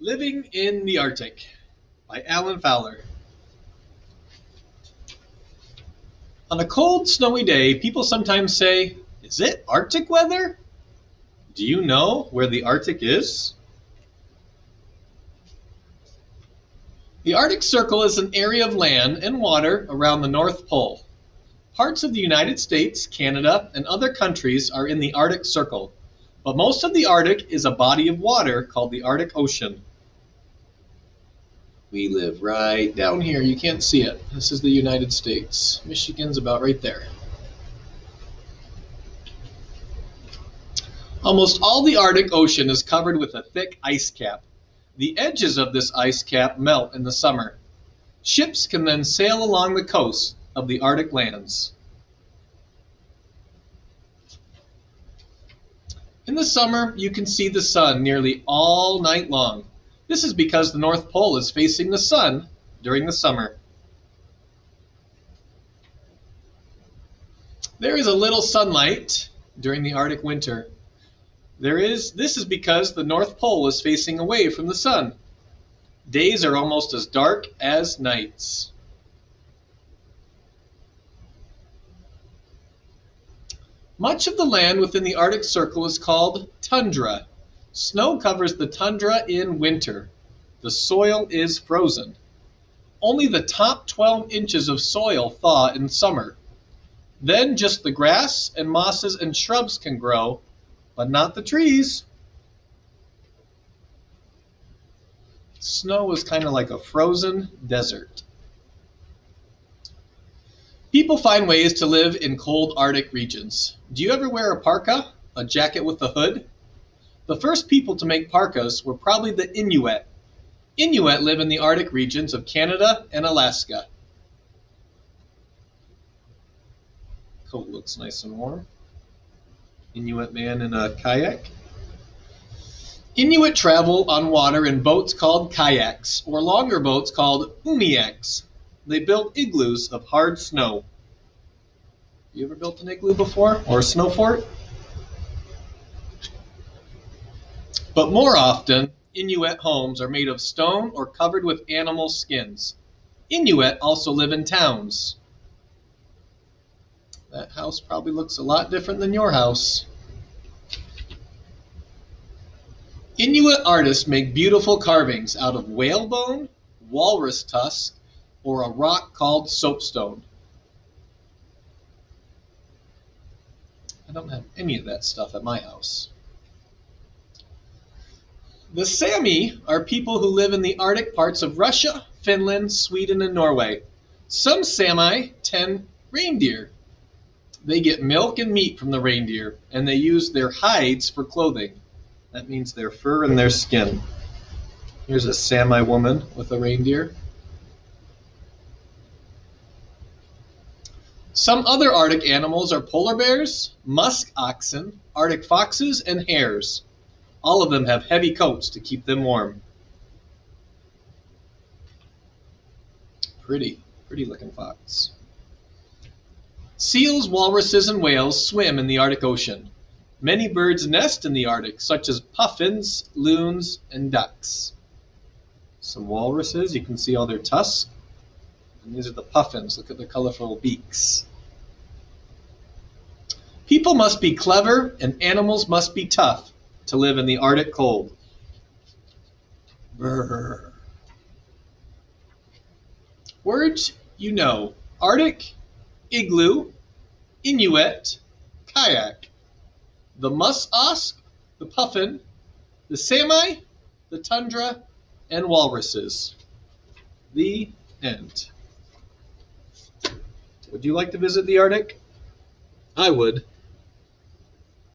Living in the Arctic by Allan Fowler. On a cold, snowy day, people sometimes say, "Is it Arctic weather?" Do you know where the Arctic is? The Arctic Circle is an area of land and water around the North Pole. Parts of the United States, Canada, and other countries are in the Arctic Circle, but most of the Arctic is a body of water called the Arctic Ocean. We live right down here. You can't see it. This is the United States. Michigan's about right there. Almost all the Arctic Ocean is covered with a thick ice cap. The edges of this ice cap melt in the summer. Ships can then sail along the coast of the Arctic lands. In the summer, you can see the sun nearly all night long. This is because the North Pole is facing the sun during the summer. There is a little sunlight during the Arctic winter. This is because the North Pole is facing away from the sun. Days are almost as dark as nights. Much of the land within the Arctic Circle is called tundra. Snow covers the tundra in winter. The soil is frozen. Only the top 12 inches of soil thaw in summer. Then just the grass and mosses and shrubs can grow, but not the trees. Snow is kind of like a frozen desert. People find ways to live in cold Arctic regions. Do you ever wear a parka, a jacket with a hood? The first people to make parkas were probably the Inuit. Inuit live in the Arctic regions of Canada and Alaska. Coat looks nice and warm. Inuit man in a kayak. Inuit travel on water in boats called kayaks, or longer boats called umiaks. They built igloos of hard snow. You ever built an igloo before, or a snow fort? But more often, Inuit homes are made of stone or covered with animal skins. Inuit also live in towns. That house probably looks a lot different than your house. Inuit artists make beautiful carvings out of whalebone, walrus tusk, or a rock called soapstone. I don't have any of that stuff at my house. The Sami are people who live in the Arctic parts of Russia, Finland, Sweden, and Norway. Some Sami tend reindeer. They get milk and meat from the reindeer, and they use their hides for clothing. That means their fur and their skin. Here's a Sami woman with a reindeer. Some other Arctic animals are polar bears, musk oxen, Arctic foxes, and hares. All of them have heavy coats to keep them warm. Pretty looking fox. Seals, walruses, and whales swim in the Arctic Ocean. Many birds nest in the Arctic, such as puffins, loons, and ducks. Some walruses, you can see all their tusks. And these are the puffins. Look at their colorful beaks. People must be clever and animals must be tough to live in the Arctic cold. Brr. Words you know: Arctic, igloo, Inuit, kayak. The musk ox, the puffin, the Sami, the tundra, and walruses. The end. Would you like to visit the Arctic? I would.